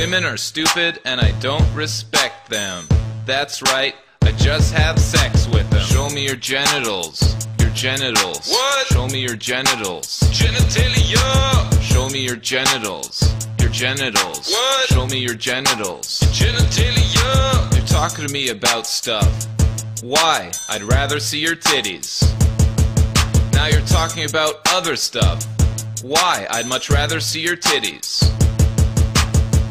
Women are stupid and I don't respect them. That's right, I just have sex with them. Show me your genitals. Your genitals. What? Show me your genitals. Genitalia. Show me your genitals. Your genitals. What? Show me your genitals. Genitalia. You're talking to me about stuff. Why? I'd rather see your titties. Now you're talking about other stuff. Why? I'd much rather see your titties.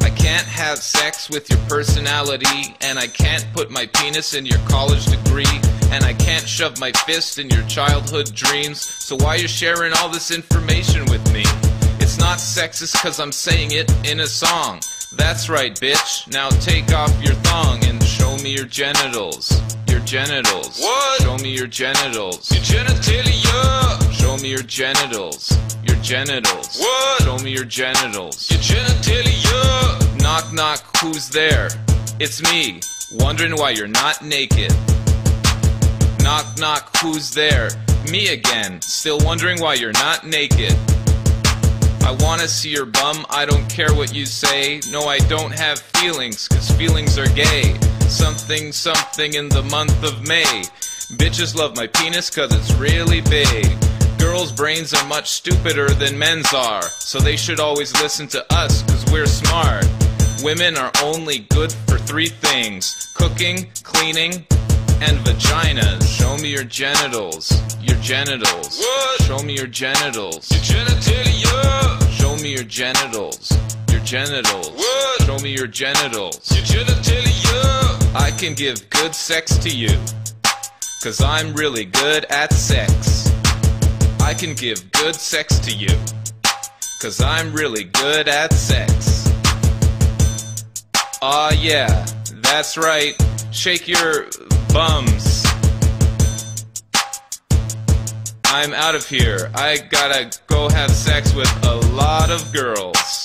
I can't have sex with your personality, and I can't put my penis in your college degree, and I can't shove my fist in your childhood dreams. So why you sharing all this information with me? It's not sexist cause I'm saying it in a song. That's right, bitch. Now take off your thong and show me your genitals. Your genitals. What? Show me your genitals. Your genitalia. Show me your genitals. Your genitals. What? Show me your genitals. Your genitalia. Knock knock, who's there? It's me, wondering why you're not naked. Knock knock, who's there? Me again, still wondering why you're not naked. I wanna see your bum, I don't care what you say. No, I don't have feelings, cause feelings are gay. Something, something in the month of May. Bitches love my penis cause it's really big. Girls' brains are much stupider than men's are, so they should always listen to us cause we're smart. Women are only good for 3 things: cooking, cleaning, and vaginas. Show me your genitals. Your genitals. What? Show me your genitals. Your genitalia. Show me your genitals. Your genitals. What? Show me your genitals. Your genitalia. I can give good sex to you, cause I'm really good at sex. I can give good sex to you, cause I'm really good at sex. Aw yeah, that's right, shake your bums. I'm out of here, I gotta go have sex with a lot of girls.